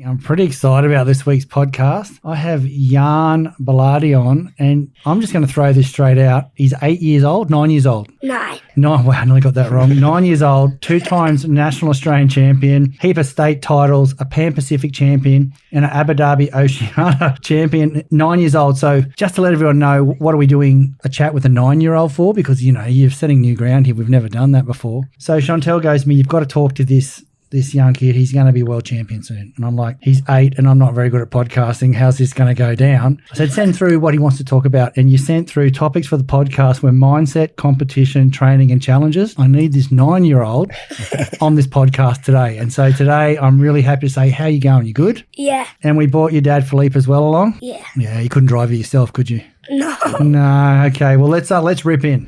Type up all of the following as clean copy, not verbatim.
I'm pretty excited about this week's podcast. I have Yan Balladi on, and I'm just going to throw this straight out. He's 9 years old. 9. Wow, I nearly got that wrong. 9 years old, 2 times national Australian champion, heap of state titles, a Pan Pacific champion, and an Abu Dhabi Oceania champion. 9 years old. So just to let everyone know, what are we doing a chat with a 9-year-old for? Because, you're setting new ground here. We've never done that before. So Chantel goes to me, you've got to talk to this young kid. He's going to be world champion soon. And I'm like, he's 8 and I'm not very good at podcasting. How's this going to go down? I said, send through what he wants to talk about. And you sent through topics for the podcast were mindset, competition, training and challenges. I need this 9-year-old on this podcast today. And so today I'm really happy to say, how you going? You good? Yeah. And we brought your dad Philippe as well along? Yeah. Yeah, you couldn't drive it yourself, could you? No. No. Okay. Well, let's rip in.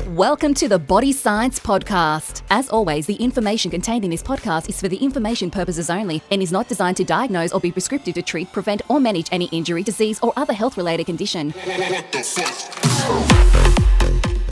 Welcome to the Body Science Podcast. As always, the information contained in this podcast is for the information purposes only and is not designed to diagnose or be prescriptive to treat, prevent or manage any injury, disease or other health-related condition.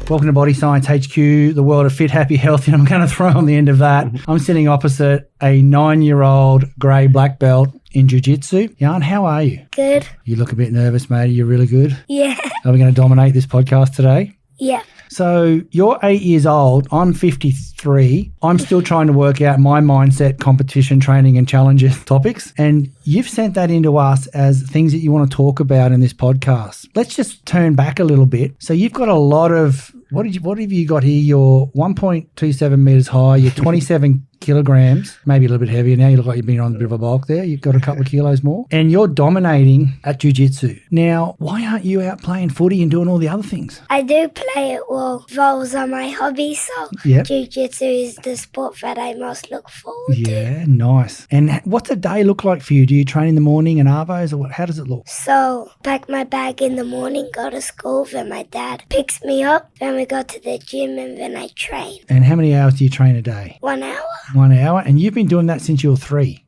Welcome to Body Science HQ, the world of fit, happy, healthy. And I'm going to throw on the end of that. I'm sitting opposite a 9-year-old grey black belt in Jiu-Jitsu. Yan, how are you? Good. You look a bit nervous, mate. Are you really good? Yeah. Are we going to dominate this podcast today? Yeah. So you're 8 years old. I'm 53. I'm still trying to work out my mindset, competition, training and challenges topics. And you've sent that into us as things that you want to talk about in this podcast. Let's just turn back a little bit. So you've got a lot of, what have you got here? You're 1.27 meters high. You're 27 kilograms, maybe a little bit heavier now. You look like you've been on a bit of a bulk there. You've got a couple of kilos more. And you're dominating at Jiu-Jitsu. Now, why aren't you out playing footy and doing all the other things? I do play it well. Vols are my hobby, so Yep. Jiu-Jitsu is the sport that I most look forward to. Yeah, nice. And what's a day look like for you? Do you train in the morning and arvos, or what? How does it look? So, pack my bag in the morning, go to school, then my dad picks me up, then we go to the gym, and then I train. And how many hours do you train a day? 1 hour? 1 hour? And you've been doing that since you were 3?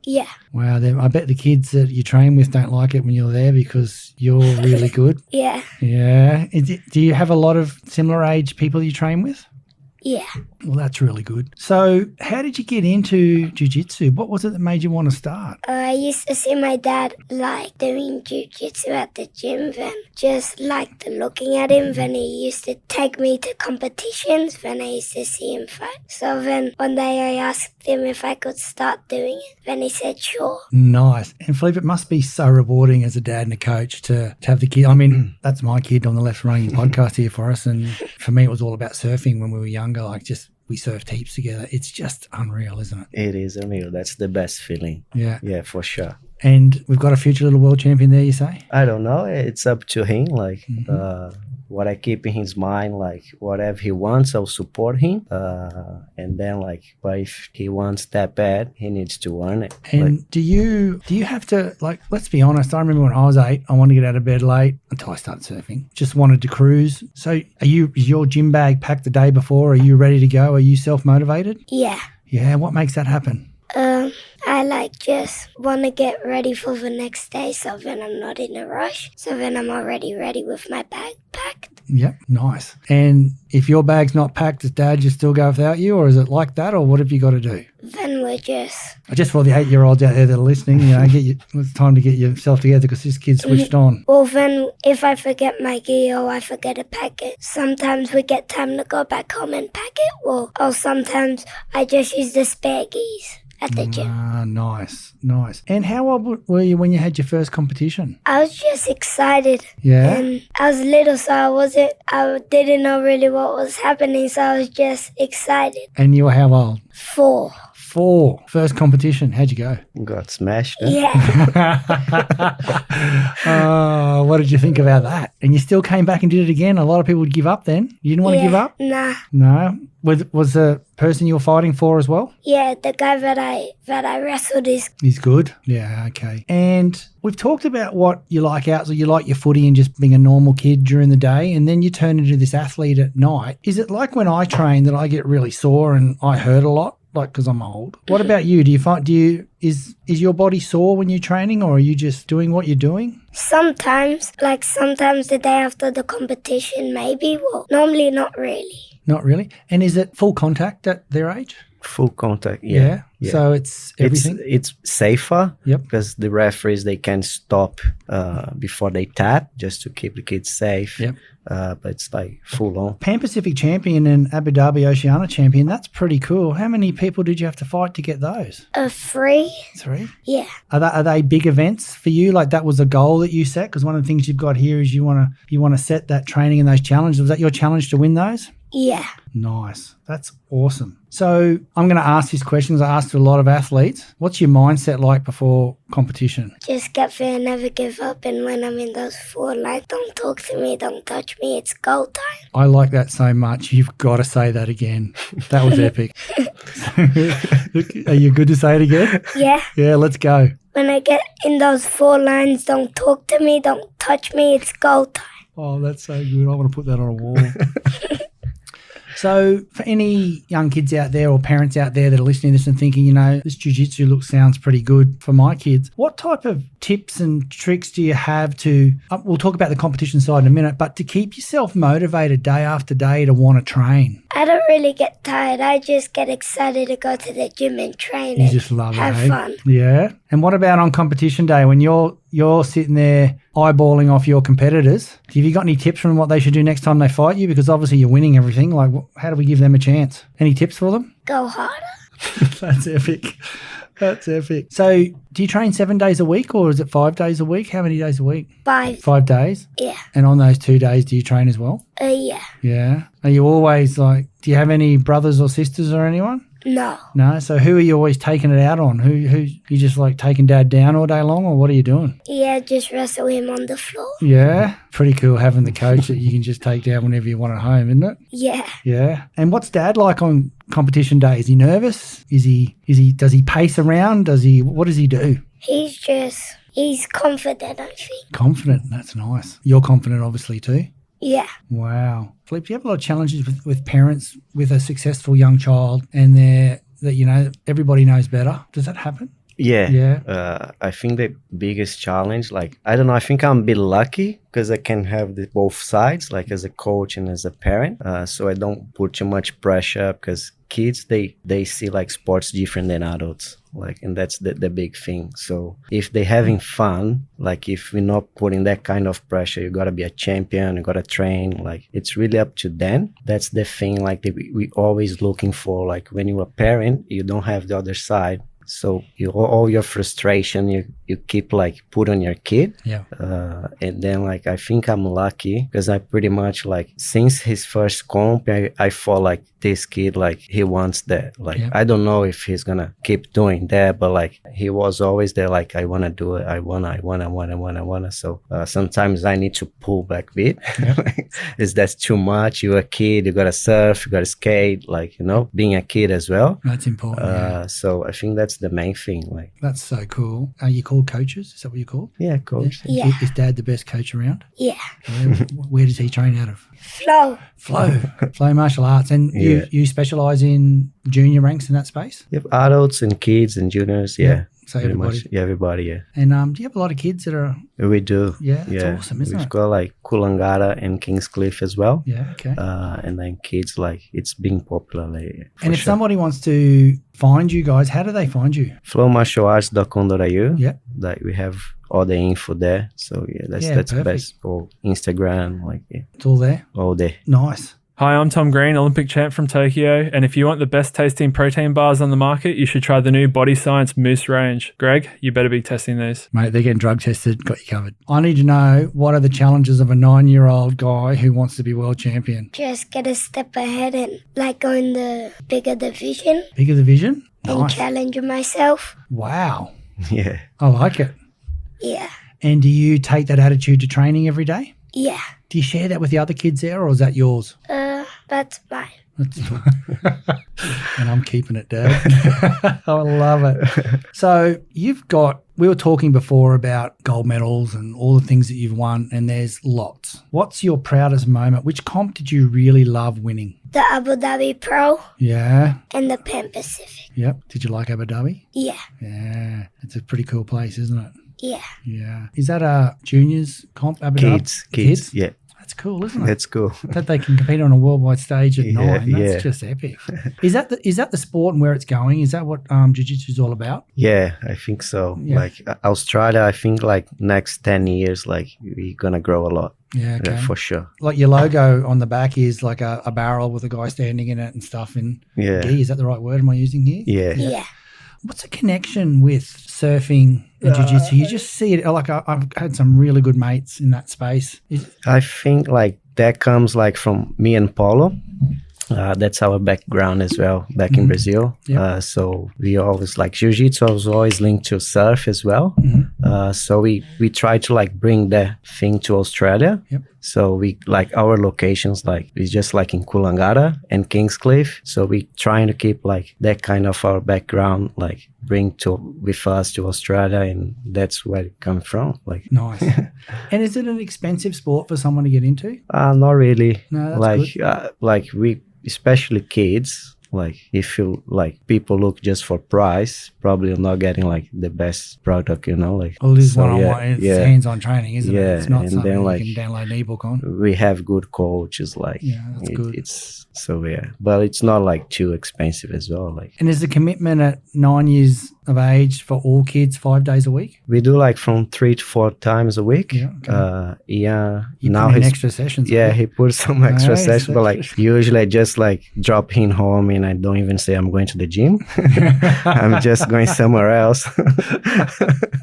Yeah. Wow, I bet the kids that you train with don't like it when you're there because you're really good. Yeah. Yeah. Do you have a lot of similar age people you train with? Yeah. Well, that's really good. So how did you get into Jiu-Jitsu? What was it that made you want to start? I used to see my dad doing Jiu-Jitsu at the gym, then just liked looking at him. Then he used to take me to competitions, then I used to see him fight. So then one day I asked him if I could start doing it. Then he said sure. Nice. And Philippe, it must be so rewarding as a dad and a coach to have the kid. I mean, that's my kid on the left running the podcast here for us. And for me, it was all about surfing when we were younger, we surfed heaps together. It's just unreal, isn't it? It is unreal. That's the best feeling. Yeah. Yeah, for sure. And we've got a future little world champion there, you say? I don't know. It's up to him. What I keep in his mind, whatever he wants, I'll support him. And then but if he wants that bad, he needs to earn it. And do you have to, let's be honest, I remember when I was 8, I wanted to get out of bed late until I started surfing. Just wanted to cruise. So is your gym bag packed the day before? Are you ready to go? Are you self-motivated? Yeah. Yeah. What makes that happen? I just want to get ready for the next day, so then I'm not in a rush. So then I'm already ready with my bag packed. Yep, nice. And if your bag's not packed, does Dad just still go without you, or is it like that, or what have you got to do? Then we're just for the 8-year-olds out there that are listening, it's time to get yourself together because this kid's switched on. Well, then if I forget my gear or I forget to pack it, sometimes we get time to go back home and pack it. Or sometimes I just use the spare gears at the gym. Ah, nice. And how old were you when you had your first competition? I was just excited. Yeah? And I was little, so I didn't know really what was happening, so I was just excited. And you were how old? 4. 4. First competition. How'd you go? Got smashed. Huh? Yeah. Oh, what did you think about that? And you still came back and did it again? A lot of people would give up then. You didn't want to give up? Nah. No? Was the person you were fighting for as well? Yeah, the guy that I wrestled is... He's good? Yeah, okay. And we've talked about what you like out, so you like your footy and just being a normal kid during the day, and then you turn into this athlete at night. Is it like when I train that I get really sore and I hurt a lot? Because I'm old. What about you? Is your body sore when you're training, or are you just doing what you're doing? Sometimes the day after the competition, maybe. Well, normally not really. Not really. And is it full contact at their age? Full contact, yeah. Yeah. So it's everything. It's safer. Yep. Because the referees, they can stop before they tap just to keep the kids safe. Yep. But it's like full on. Pan Pacific champion and Abu Dhabi Oceania champion. That's pretty cool. How many people did you have to fight to get those? 3. 3. Yeah. Are they big events for you? Like that was a goal that you set? Because one of the things you've got here is you want to set that training and those challenges. Was that your challenge to win those? Yeah. Nice. That's awesome. So I'm going to ask these questions. I asked a lot of athletes. What's your mindset like before competition? Just get there and never give up. And when I'm in those 4 lines, don't talk to me, don't touch me. It's go time. I like that so much. You've got to say that again. That was epic. Are you good to say it again? Yeah. Yeah, let's go. When I get in those 4 lines, don't talk to me, don't touch me. It's go time. Oh, that's so good. I want to put that on a wall. So for any young kids out there or parents out there that are listening to this and thinking, this jiu-jitsu sounds pretty good for my kids, what type of tips and tricks do you have to, we'll talk about the competition side in a minute, but to keep yourself motivated day after day to want to train? I don't really get tired. I just get excited to go to the gym and train. You just love it, have eh? fun. Yeah. And what about on competition day when you're sitting there eyeballing off your competitors? Have you got any tips from what they should do next time they fight you? Because obviously you're winning everything. Like, how do we give them a chance? Any tips for them? Go harder. That's epic. That's epic. So do you train 7 days a week or is it 5 days a week? How many days a week? 5. 5 days? Yeah. And on those 2 days, do you train as well? Yeah. Yeah. Are you always do you have any brothers or sisters or anyone? No. No? So who are you always taking it out on? Who you just taking dad down all day long or what are you doing? Yeah, just wrestle him on the floor. Yeah. Pretty cool having the coach that you can just take down whenever you want at home, isn't it? Yeah. Yeah. And what's dad like on competition day? Is he nervous? Does he pace around? What does he do? He's confident, I think. Confident. That's nice. You're confident obviously too. Yeah. Wow. Philippe, do you have a lot of challenges with parents with a successful young child and everybody knows better? Does that happen? Yeah. Yeah. I think the biggest challenge, I don't know, I think I'm a bit lucky because I can have both sides, as a coach and as a parent. So I don't put too much pressure because kids, they see sports different than adults. And that's the big thing. So if they're having fun, if we're not putting that kind of pressure, you got to be a champion, you got to train, it's really up to them. That's the thing, we always looking for, when you're a parent, you don't have the other side. So all your frustration, you keep put on your kid. Yeah. And then I think I'm lucky because I pretty much since his first comp, I felt this kid, he wants that. Yeah. I don't know if he's gonna keep doing that, but he was always there. I wanna do it. I wanna. So sometimes I need to pull back a bit. Yeah. That's too much. You're a kid. You gotta surf. You gotta skate. Being a kid as well. That's important. Yeah. So I think that's the main thing. That's so cool. Are you called coaches? Is that what you're called? Yeah, coach. Yeah. Is dad the best coach around? Yeah. Where does he train out of? Flow martial arts. And you specialise in junior ranks in that space? Yep, adults and kids and juniors, yeah. So everybody. Much. Yeah, everybody, yeah. And do you have a lot of kids that are... We do. Yeah, that's awesome, isn't it? We've got Coolangatta and Kingscliff as well. Yeah, okay. And then kids, it's being popular. And if somebody wants to find you guys, how do they find you? flowmartialarts.com.au. Yeah. We have all the info there. So that's the best. Or Instagram, It's all there? All there. Nice. Hi, I'm Tom Green, Olympic champ from Tokyo, and if you want the best tasting protein bars on the market, you should try the new Body Science Moose range. Greg, you better be testing these. Mate, they're getting drug tested. Got you covered. I need to know, what are the challenges of a 9-year-old guy who wants to be world champion? Just get a step ahead and go in the bigger division. Bigger division? And Nice. challenge myself. Wow. Yeah. I like it. Yeah. And do you take that attitude to training every day? Yeah. Do you share that with the other kids there, or is that yours? That's mine. And I'm keeping it, Dad. I love it. So we were talking before about gold medals and all the things that you've won, and there's lots. What's your proudest moment? Which comp did you really love winning? The Abu Dhabi Pro Yeah. and the Pan Pacific. Yep. Did you like Abu Dhabi? Yeah. Yeah. It's a pretty cool place, isn't it? Yeah. Yeah. Is that a juniors comp, Abu Dhabi? Kids. Yeah. That's cool, isn't it? That's cool. That they can compete on a worldwide stage at Yeah, 9. That's yeah. just epic. Is that the sport and where it's going? Is that what Jiu-Jitsu is all about? Yeah, I think so. Yeah. Like Australia, I think like next 10 years, like we're gonna grow a lot. Yeah, okay. Yeah, for sure. Like your logo on the back is like a barrel with a guy standing in it and stuff. And Yeah. gi, is that the right word am I using here? Yeah. Yeah. What's the connection with surfing and jiu-jitsu? You just see it. Like I've had some really good mates in that space. I think like that comes like from me and Paulo. That's our background as well back in Brazil. Yep. So we always like jiu-jitsu was always linked to surf as well. So we try to like bring that thing to Australia. Yep. So we like our locations like it's just like in Coolangatta and Kingscliff. So we trying to keep like that kind of our background like bring to with us to Australia, and that's where it comes from. Like Nice. And is it an expensive sport for someone to get into? not really. No, that's like good. like we especially kids. Like if you like people look just for price, probably you're not getting like the best product, you know. Like Well, it is so, one-on-one. It's hands-on training, isn't it? Yeah, It's not and something then, like, you can download an ebook on. we have good coaches, like Yeah, that's good. It's so but it's not like too expensive as well. Like And is the commitment at 9 years of age for all kids 5 days a week? we do like from 3 to 4 times a week. Yeah, okay. Yeah. You Now put in he's extra sessions. yeah, he puts some extra Nice, sessions, but like extra. usually I just like drop him home and I don't even say I'm going to the gym. I'm just going somewhere else.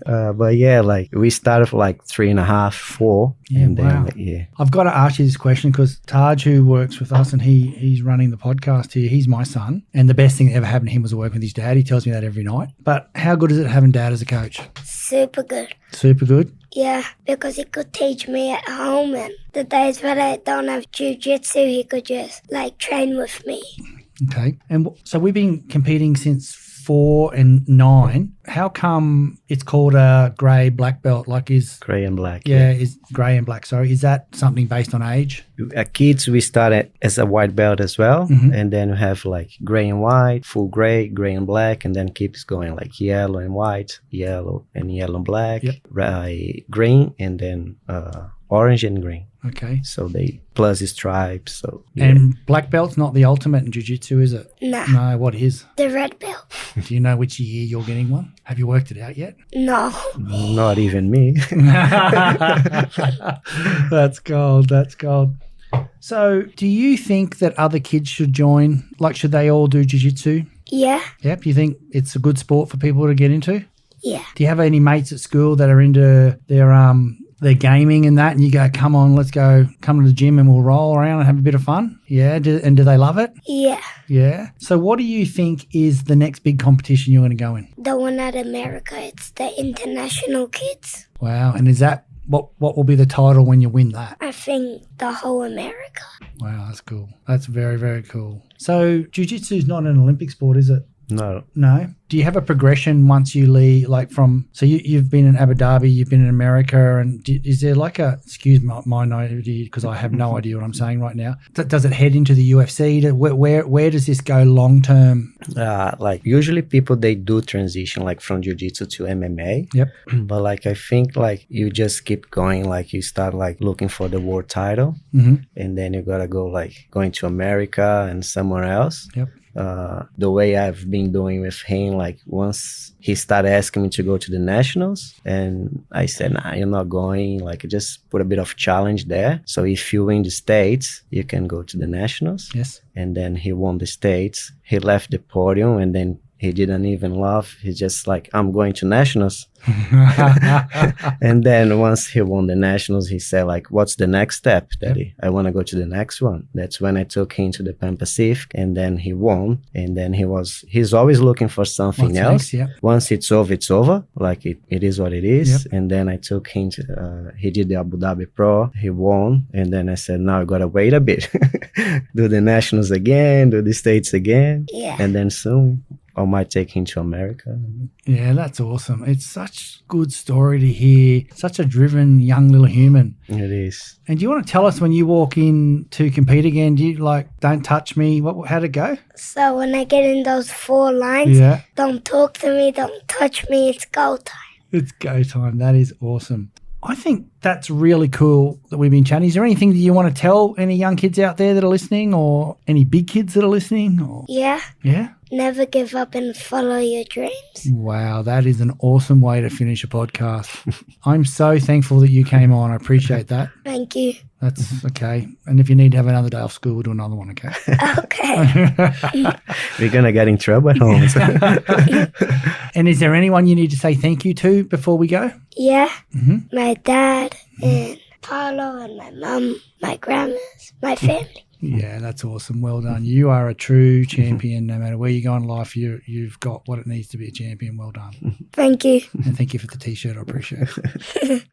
But yeah, like we started for like 3.5, 4. Yeah, and then wow. like, yeah. I've got to ask you this question because Taj, who works with us and he's running the podcast here, he's my son. And the best thing that ever happened to him was working with his dad. He tells me that every night. But how good is it having dad as a coach? Super good. Super good. Yeah, because he could teach me at home, and the days when I don't have jiu-jitsu, he could just like train with me. Okay. And so we've been competing since 4 and 9. How come it's called a grey black belt? Like is Gray and black. is grey and black. Sorry, is that something based on age? Kids, we started as a white belt as well. Mhm. And then we have like gray and white, full gray and black, and then keeps going like yellow and white, yellow and black, Yep. green, and then orange and green. Okay. So they plus the stripes. So yeah. And black belt's not the ultimate in jiu-jitsu, is it? Nah, No, what is? the red belt. Do you know which year you're getting one? Have you worked it out yet? No. Not even me. That's gold. That's gold. So do you think that other kids should join? Like, should they all do jiu-jitsu? Yeah, Yep. Do you think it's a good sport for people to get into? yeah. Do you have any mates at school that are into their gaming and that, and you go, come on, let's go, come to the gym and we'll roll around and have a bit of fun? Yeah. Do they love it? Yeah, Yeah. So what do you think is the next big competition you're going to go in? the one at America, it's the International Kids. Wow. And is that what will be the title when you win that? I think the whole America. Wow, that's cool. That's very, very cool. So jiu-jitsu is not an Olympic sport, is it? No. No. Do you have a progression once you leave, like from, so you've been in Abu Dhabi, you've been in America, and is there like a, excuse my naivety because I have no idea what I'm saying right now. Does it head into the UFC? Where does this go long term? Like usually people, they do transition like from jiu-jitsu to MMA. Yep. But like I think like you just keep going, like you start like looking for the world title, Mm-hmm. and then you gotta go like going to America and somewhere else. Yep. The way I've been doing with him, like once he started asking me to go to the nationals, and I said, nah, you're not going. Like just put a bit of challenge there. So if you win the States, you can go to the nationals. Yes. And then he won the States. He left the podium, and then he didn't even laugh. He's just like, I'm going to nationals. And then once he won the nationals, he said like, what's the next step, Daddy? I want to go to the next one. That's when I took him to the Pan Pacific, and then he won. And then he's always looking for something What's else. next? Yep. Once it's over. Like it is what it is. Yep. And then I took him to, he did the Abu Dhabi Pro. He won. And then I said, now I got to wait a bit. Do the nationals again, do the States again. Yeah. And then soon I might take him to America. Yeah, that's awesome. It's such a good story to hear. Such a driven young little human. It is. And do you want to tell us when you walk in to compete again, do you like, don't touch me? How'd it go? So when I get in those 4 lines, Yeah. don't talk to me, don't touch me, it's go time. It's go time. That is awesome. I think that's really cool that we've been chatting. Is there anything that you want to tell any young kids out there that are listening, or any big kids that are listening? Or Yeah. yeah? Never give up and follow your dreams. Wow, that is an awesome way to finish a podcast. I'm so thankful that you came on. I appreciate that. Thank you. That's okay. And if you need to have another day off school, we'll do another one, okay? Okay. We're gonna get in trouble at home. And is there anyone you need to say thank you to before we go? Yeah. Mm-hmm. My dad and Paolo and my mum, my grandmas, my family. Yeah, that's awesome. Well done. You are a true champion. No matter where you go in life, you've got what it needs to be a champion. Well done. Thank you. And thank you for the T-shirt. I appreciate it.